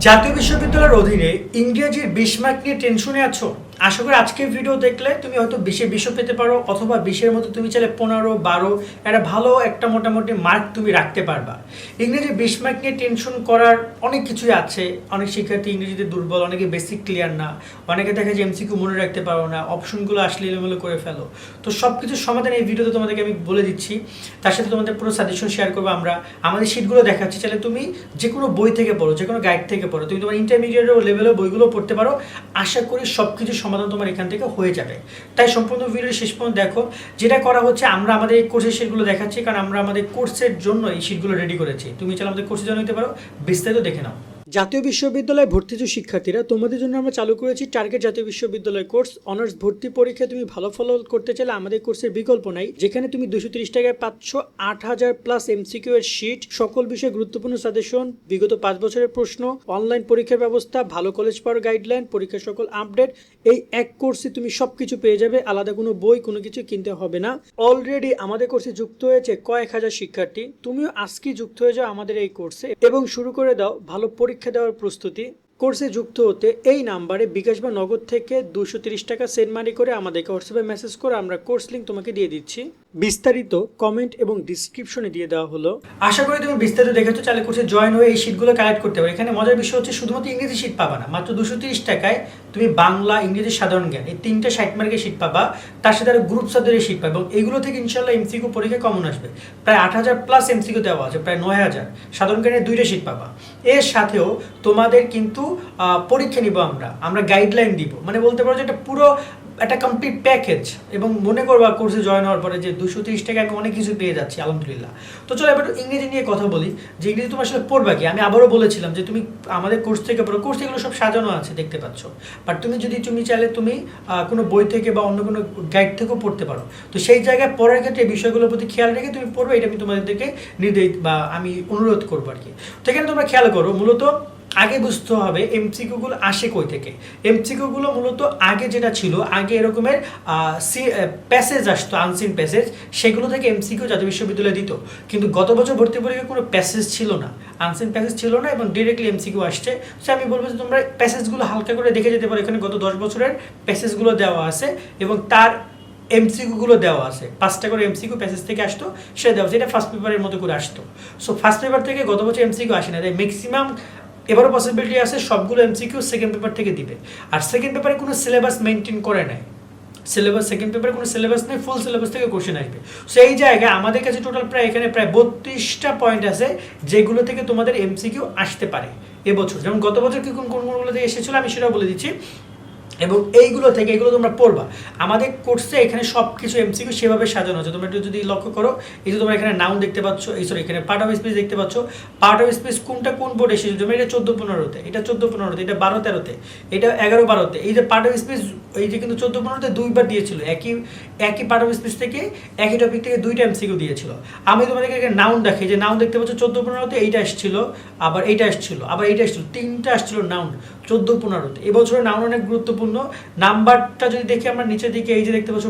জাতীয় বিশ্ববিদ্যালয়ের অধীনে ইংরেজির 20 মার্ক নিয়ে টেনশনে আছো? আশা করি আজকের ভিডিও দেখলে তুমি হয়তো 20 পেতে পারো, অথবা 20-এর মধ্যে তুমি চাইলে 15-12 একটা ভালো একটা মোটামুটি মার্ক তুমি রাখতে পারবা। ইংরেজি 20 মার্ক নিয়ে টেনশন করার অনেক কিছুই আছে। অনেক শিক্ষার্থী ইংরেজিতে দুর্বল, অনেকে বেসিক ক্লিয়ার না, অনেকে দেখা যায় এমসিকিউ মনে রাখতে পারো না, অপশনগুলো আসলে এলোমেলো করে ফেলো। তো সব কিছুর সমাধান এই ভিডিওতে তোমাদেরকে আমি বলে দিচ্ছি। তার সাথে তোমাদের পুরো সাজেশন শেয়ার করবো। আমরা আমাদের শিটগুলো দেখাচ্ছি, চাইলে তুমি যে কোনো বই থেকে পড়ো, যে কোনো গাইড থেকে পড়ো, তুমি তোমার ইন্টারমিডিয়েট লেভেলের বইগুলো পড়তে পারো। আশা করি সব কিছু সমাধান তোমার এখান থেকে হয়ে যাবে। তাই সম্পূর্ণ ভিডিও শেষ পর্যন্ত দেখো। যেটা করা হচ্ছে, আমরা আমাদের এই কোর্সের শিটগুলো দেখাচ্ছি, কারণ আমরা আমাদের কোর্সের জন্য এই শিটগুলো রেডি করেছি। তুমি চাইলে আমাদের কোর্সে জয়েন হতে পারো, বিস্তারিত দেখে নাও। জাতীয় বিশ্ববিদ্যালয়ে ভর্তিজ শিক্ষার্থীরা, তোমাদের জন্য আমরা চালু করেছি টার্গেট জাতীয় বিশ্ববিদ্যালয় কোর্স। অনার্স ভর্তি পরীক্ষায় তুমি ভালো ফল করতে চাইলে আমাদের কোর্সের বিকল্প নাই, যেখানে তুমি 230 টাকায় পাচ্ছ 8000 প্লাস এমসিকিউ এর শিট, সকল বিষয়ে গুরুত্বপূর্ণ সাজেশন, বিগত 5 বছরের প্রশ্ন, অনলাইন পরীক্ষার ব্যবস্থা, ভালো কলেজ পাওয়ার গাইডলাইন, পরীক্ষার সকল আপডেট। এই এক কোর্সে তুমি সবকিছু পেয়ে যাবে, আলাদা কোনো বই কোনো কিছু কিনতে হবে না। অলরেডি আমাদের কোর্সে যুক্ত হয়েছে কয়েক হাজার শিক্ষার্থী। তুমিও আজকে যুক্ত হয়ে যাও আমাদের এই কোর্সে এবং শুরু করে দাও ভালো পরীক্ষা দেওয়ার প্রস্তুতি। কোর্সে যুক্ত হতে এই নাম্বারে বিকাশ বা নগদ থেকে 230 টাকা সেন্ড মানি করে আমাদেরকে হোয়াটসঅ্যাপে মেসেজ করে আমরা কোর্স লিঙ্ক তোমাকে দিয়ে দিচ্ছি। বিস্তারিত কমেন্ট এবং ডিসক্রিপশনে দিয়ে দেওয়া হলো। আশা করি তুমি বিস্তারিত দেখেছো, চাইলে কোর্সে জয়েন হয়ে এই শিটগুলো কালেক্ট করতে পারো। এখানে মজার বিষয় হচ্ছে শুধুমাত্র ইংরেজি শিট পাবা না, মাত্র 230 টাকায় তুমি বাংলা, ইংরেজি, সাধারণ জ্ঞান এই 3টা 60 মার্কের শিট পাবা। তার সাথে আরো গ্রুপ সাবজেক্টের শিট পাবা এবং এগুলো থেকে ইনশাআল্লাহ এমসিকিউ পরীক্ষা কমন আসবে। প্রায় 8000 প্লাস এমসিকিউ দেওয়া আছে, প্রায় 9000। সাধারণ জ্ঞানের 2টা শিট পাবা। এর সাথেও তোমাদের কিন্তু পরীক্ষা নিব আমরা গাইডলাইন দিব, মানে বলতে পারো যে এটা পুরো একটা কমপ্লিট প্যাকেজ। এবং মনে করবা কোর্সে জয়েন হওয়ার পরে যে 230 টাকা আমি অনেক কিছু পেয়ে যাচ্ছি, আলহামদুলিল্লাহ। তো চলো এবার ইংরেজি নিয়ে কথা বলি, যে ইংরেজি তুমি আসলে পড়বা কি। আমি আবারও বলেছিলাম যে তুমি আমাদের কোর্স থেকে পড়ো, কোর্স এগুলো সব সাজানো আছে দেখতে পাচ্ছ। বাট তুমি চাইলে তুমি কোনো বই থেকে বা অন্য কোনো গাইড থেকেও পড়তে পারো। তো সেই জায়গায় পড়ার ক্ষেত্রে এই বিষয়গুলোর প্রতি খেয়াল রেখে তুমি পড়বে, এটা আমি তোমাদেরকে নির্দেশ বা আমি অনুরোধ করবো আর কি। তো এখানে তোমরা খেয়াল করো, মূলত আগে বুঝতে হবে এমসিকিউগুলো আসে কই থেকে। এমসিকিউগুলো মূলত আগে যেটা ছিল, আগে এরকমের প্যাসেজ আসতো, আনসিন প্যাসেজ, সেগুলো থেকে এমসিকিউ জাতীয় বিশ্ববিদ্যালয়ে দিত। কিন্তু গত বছর ভর্তি পরীক্ষায় কোনো প্যাসেজ ছিল না, আনসিন প্যাসেজ ছিল না, এবং ডিরেক্টলি এমসিকিউ আসছে। সো আমি বলবো যে তোমরা প্যাসেজগুলো হালকা করে দেখে যেতে পারো। এখানে গত 10 বছরের প্যাসেজগুলো দেওয়া আছে এবং তার এমসিকিউগুলো দেওয়া আছে। 5টা করে এমসিকিউ প্যাসেজ থেকে আসতো, সেটা দেওয়া আছে। এটা ফার্স্ট পেপারের মতো করে আসতো। সো ফার্স্ট পেপার থেকে গত বছর এমসিকিউ আসে না, তাই ম্যাক্সিমাম এবারও পসিবিলিটি আছে সবগুলো এমসিকিউ সেকেন্ড পেপার থেকে দিবে। আর সেকেন্ড পেপারে কোনো সিলেবাস মেনটেন করে নাই, সেকেন্ড পেপারে কোনো সিলেবাস নেই, ফুল সিলেবাস থেকে কোশ্চেন আসবে। সো এই জায়গায় আমাদের কাছে টোটাল এখানে প্রায় 32টা পয়েন্ট আছে, যেগুলো থেকে তোমাদের এমসিকিউ আসতে পারে এবছর। যেমন গত বছর কি কোনগুলো থেকে এসেছিল আমি সেটাও বলে দিচ্ছি। এবং এইগুলো থেকে এগুলো তোমরা পড়বা। আমাদের কোর্সে এখানে সব কিছু এমসিকিউ সেভাবে সাজানো আছে। তোমরা একটু যদি লক্ষ্য করো, এই যে তোমরা এখানে নাউন দেখতে পাচ্ছ, এখানে পার্ট অফ স্পিচ দেখতে পাচ্ছ। পার্ট অফ স্পিচ কোনটা কোন বোর্ডে এসেছে, তোমরা এটা 14-15-তে, এটা 14-15-তে, এটা 12-13-তে, এটা 11-12-তে। এই যে পার্ট অফ স্পিচ, এই যে কিন্তু 14-15-তে 2বার দিয়েছিল, একই পার্ট অফ স্পিচ থেকে একই টপিক থেকে 2টা এমসিকিউ দিয়েছিল। আমি তোমাদেরকে এখানে নাউন দেখাই, যে নাউন দেখতে পাচ্ছ 14-15-তে এইটা আসছিল, আবার এইটা আসছিল, আবার এইটা আসছিল, 3টা আসছিল নাউন 14-15-তে। এবছরের নাউন অনেক গুরুত্বপূর্ণ। নাম্বারটা যদি দেখি আমরা নিচের দিকে, এই যে দেখতে পাচ্ছ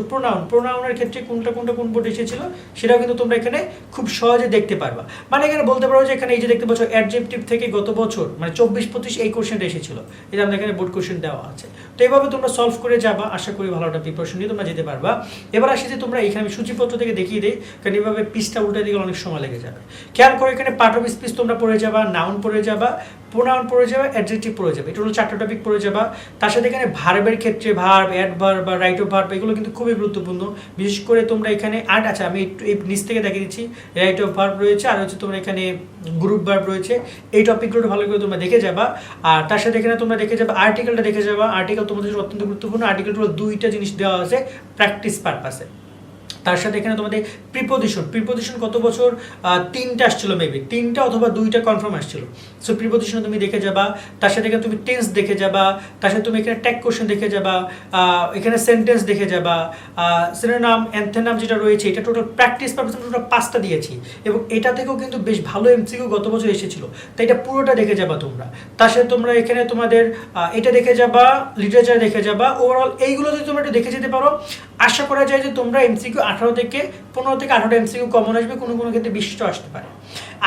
প্রোনাউনের ক্ষেত্রে কোনটা কোন বোর্ড এসেছিল সেটাও কিন্তু তোমরা এখানে খুব সহজে দেখতে পারবা। মানে এখানে বলতে পারো যে এখানে এই যে দেখতে পাচ্ছ অ্যাডজেক্টিভ থেকে গত বছর মানে 24-25 এই কোশ্চেনটা এসেছিল, এটা আমাদের এখানে বোর্ড কোশ্চেন দেওয়া আছে। তো এইভাবে তোমরা সলভ করে যাবা, আশা করি ভালো একটা প্রিপারেশন নিয়ে তোমরা যেতে পারবা। এবার আসি যে তোমরা এখানে আমি সূচিপত্র থেকে দেখিয়ে দিই, কারণ এইভাবে পিসটা উল্টে দিকে অনেক সময় লেগে যাবে। খেয়াল করে এখানে পার্ট অফ স্পিচ তোমরা পড়ে যাবা, নাউন পড়ে যাবা, প্রোনাউন পড়ে যাবে, অ্যাডজেক্টিভ পড়ে যাবে। এটা হলো 4টা টপিক পড়ে যাবা। তার সাথে এখানে ভার্বের ক্ষেত্রে ভার্ব, অ্যাডভার্ব বা রাইট অফ ভার্ব, এগুলো কিন্তু খুবই গুরুত্বপূর্ণ। বিশেষ করে তোমরা এখানে আচ্ছা আমি একটু এই নিচ থেকে দেখিয়ে দিচ্ছি। রাইট অফ ভার্ব রয়েছে, আর হচ্ছে তোমরা এখানে গ্রুপ ভার্ব রয়েছে। এই টপিকগুলো ভালো করে তোমরা দেখে যাবা। আর তার সাথে এখানে তোমরা দেখে যাবা আর্টিকেলটা দেখে যাবা। আর্টিকেল তোমাদের জন্য অত্যন্ত গুরুত্বপূর্ণ। আর্টিকেলগুলো 2টা জিনিস দেওয়া আছে প্র্যাকটিস পারপাসে। তার সাথে এখানে তোমাদের প্রিপোজিশন কত বছর 3টা আসছিল, মেবি 3টা অথবা 2টা কনফার্ম আসছিল। সো প্রিপোজিশন তুমি দেখে যাবা। তার সাথে এখানে তুমি টেন্স দেখে যাবা। তার সাথে তুমি এখানে ট্যাগ কোশ্চেন দেখে যাবা। এখানে সেন্টেন্স দেখে যাবা। সিনোনিম, অ্যান্থোনিম যেটা রয়েছে, এটা টোটাল প্র্যাকটিস পারপাসে টোটাল 5টা দিয়েছি এবং এটা থেকেও কিন্তু বেশ ভালো এমসিকিউ গত বছর এসেছিল। তাই এটা পুরোটা দেখে যাবা তোমরা। তার সাথে তোমরা এখানে তোমাদের এটা দেখে যাবা, লিটারেচার দেখে যাবা। ওভারঅল এইগুলো যদি তোমরা একটু দেখে যেতে পারো, আশা করা যায় যে তোমরা এমসিকিউ 15 থেকে 18টা এমসিকিউ কমন আসবে, কোনো ক্ষেত্রে 20টা আসতে পারে।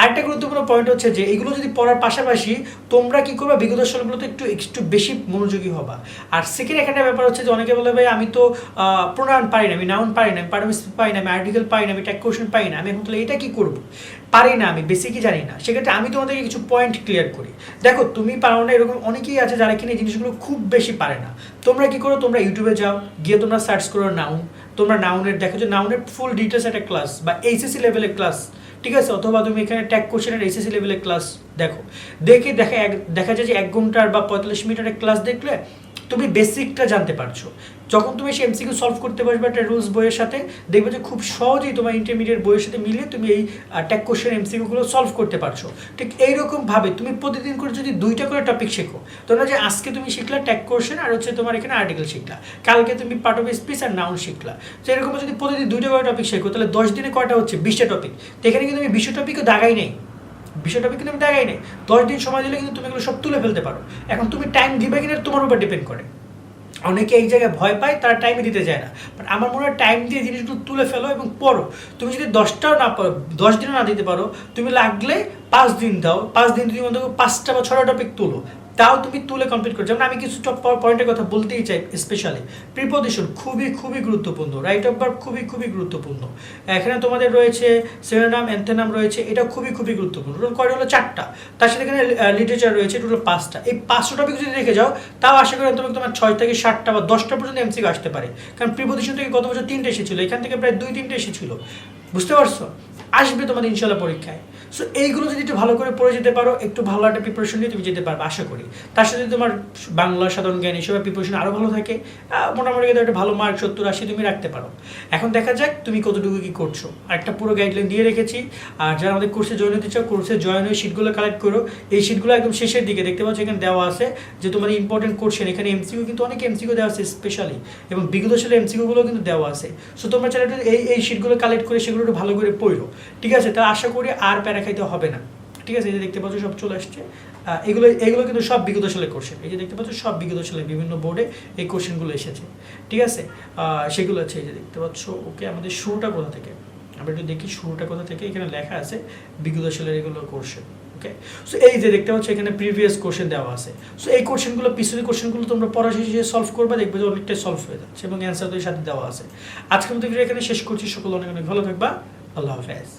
আরেকটা গুরুত্বপূর্ণ পয়েন্ট হচ্ছে যে এগুলো যদি পড়ার পাশাপাশি তোমরা কি করবা, বিগত সালগুলোতে একটু বেশি মনোযোগী হবা। আর সেকেন্ড একটা ব্যাপার হচ্ছে যে অনেকে বলে ভাই আমি তো প্রোনাউন পারি না, আমি নাউন পারি না, আমি পার্টিসিপেট পারি না, আমি আর্টিকেল পারি না, আমি ট্যাগ কোশ্চেন পারি না, আমি এখন তাহলে এটা কি করবো, পারি না, আমি বেসিকই জানি না। সেক্ষেত্রে আমি তোমাদেরকে কিছু পয়েন্ট ক্লিয়ার করি। দেখো তুমি পারো না এরকম অনেকেই আছে যারা কিনা এই জিনিসগুলো খুব বেশি পারে না। তোমরা কি করো, তোমরা ইউটিউবে যাও, গিয়ে তোমরা সার্চ করো নাউন, তোমরা নাউনের দেখো যে নাউনের ফুল ডিটেলস একটা ক্লাস বা এইচএসসি লেভেলের ক্লাস, ঠিক আছে, অথবা তুমি এখানে ট্যাগ কোশ্চেনের এইচএসসি লেভেলের ক্লাস দেখো, দেখা যায় যে 1 ঘন্টার বা 45 মিনিটের ক্লাস দেখলে তুমি বেসিকটা জানতে পারছো। যখন তুমি সেই এমসিকিউ সলভ করতে পারবে একটা রুলস বইয়ের সাথে, দেখবে যে খুব সহজেই তোমার ইন্টারমিডিয়েট বইয়ের সাথে মিলিয়ে তুমি এই ট্যাগ কোশ্চেন এমসিকিউগুলো সলভ করতে পারছো। ঠিক এইরকমভাবে তুমি প্রতিদিন করে যদি 2টা করে টপিক শেখো, তোমরা যে আজকে তুমি শিখলা ট্যাগ কোশ্চেন আর হচ্ছে তোমার এখানে আর্টিকেল শিখলা, কালকে তুমি পার্ট অফ স্পিচ আর নাউন শিখলা, তো এরকম যদি প্রতিদিন 2টা করে টপিক শেখো তাহলে 10 দিনে কয়টা হচ্ছে, 20টা টপিক। তো এখানে কিন্তু আমি 20 টপিকও দাগাই নেই, বিষয়টা কিন্তু আমি দেখাই নেই। 10 দিন সময় দিলে কিন্তু তুমি এগুলো সব তুলে ফেলতে পারো। এখন তুমি টাইম দিবে কিনা তোমার উপর ডিপেন্ড করে। অনেকে এই জায়গায় ভয় পায়, তারা টাইমে দিতে চায় না, বাট আমার মনে হয় টাইম দিয়ে জিনিসগুলো তুলে ফেলো এবং পড়ো। তুমি যদি 10টাও না পারো, 10 দিনও না দিতে পারো, তুমি লাগলে 5 দিন দাও, 5 দিন তুমি মধ্যে 5টা বা 6টা টপিক তুলো, তাও তুমি তুলে কমপ্লিট করছো। যেমন আমি কিছু পয়েন্টের কথা বলতেই চাই, স্পেশালি প্রিপোজিশন খুবই গুরুত্বপূর্ণ, রাইট অফ ভার্ব খুবই গুরুত্বপূর্ণ। এখানে তোমাদের রয়েছে সিনোনিম, অ্যান্টোনিম রয়েছে, এটা খুবই গুরুত্বপূর্ণ। টোটাল কয়টা হলো 4টা, তার সাথে এখানে লিটারেচার রয়েছে টোটাল 5টা। এই 5টা টপিক যদি রেখে যাও, তাও আশা করি তোমার 6 থেকে 7টা বা 10টা পর্যন্ত এমসিকিউ আসতে পারে। কারণ প্রিপোজিশন থেকে গত বছর 3টে এসেছিল, এখান থেকে প্রায় 2-3টে এসেছিল, বুঝতে পারছো, আসবে তোমাদের ইনশাল্লাহ পরীক্ষায়। সো এইগুলো যদি একটু ভালো করে পড়ে যেতে পারো, একটু ভালো একটা প্রিপারেশন নিয়ে তুমি যেতে পারবে আশা করি। তার সাথে তোমার বাংলা, সাধারণ জ্ঞান এসবের প্রিপারেশন আরও ভালো থাকে, মোটামুটি একটা ভালো মার্ক 70-80 তুমি রাখতে পারো। এখন দেখা যাক তুমি কতটুকু কী করছো। আর একটা পুরো গাইডলাইন দিয়ে রেখেছি। আর যারা আমাদের কোর্সে জয়েন হতে চাও, কোর্সে জয়েন হয়ে শিটগুলো কালেক্ট করো। এই শিটগুলো একদম শেষের দিকে দেখতে পাচ্ছ এখানে দেওয়া আছে যে তোমার ইম্পর্টেন্ট কোশ্চেন, এখানে এমসিকিউ কিন্তু অনেক এমসিকিউ দেওয়া আছে স্পেশালি, এবং বিগত সালের এমসিকিউগুলো কিন্তু দেওয়া আছে। সো তোমরা চাইলে এই শিটগুলো কালেক্ট করে সেগুলো একটু ভালো করে পড়ো, ঠিক আছে? তা আশা করি আর প্যারা খাইতে হবে না, ঠিক আছে? এই যে দেখতে পাচ্ছ সব চলে আসছে, এগুলো কিন্তু সব বিগত সালের কোশ্চেন। এই যে দেখতে পাচ্ছ সব বিগত সালের বিভিন্ন বোর্ডে এই কোশ্চেনগুলো এসেছে, ঠিক আছে? সেগুলো আছে, এই যে দেখতে পাচ্ছ। ওকে, আমাদের শুরুটা কোথা থেকে, আমরা একটু দেখি শুরুটা কোথা থেকে। এখানে লেখা আছে বিগত সালের এগুলো কোশ্চেন, ওকে? সো এই যে দেখতে পাচ্ছ এখানে প্রিভিয়াস কোশ্চেন দেওয়া আছে। সো এই কোশ্চেনগুলো, পিছনের কোশ্চেনগুলো তোমরা পড়া শেষে সলভ করবে, দেখবে যে অনেকটাই সলভ হয়ে যাচ্ছে এবং অ্যান্সার তো সাথে দেওয়া আছে। আজকের মতো ভিডিও এখানে শেষ করছি। সকল অনেক ভালো থাকবা। আল্লাহ হাফেজ।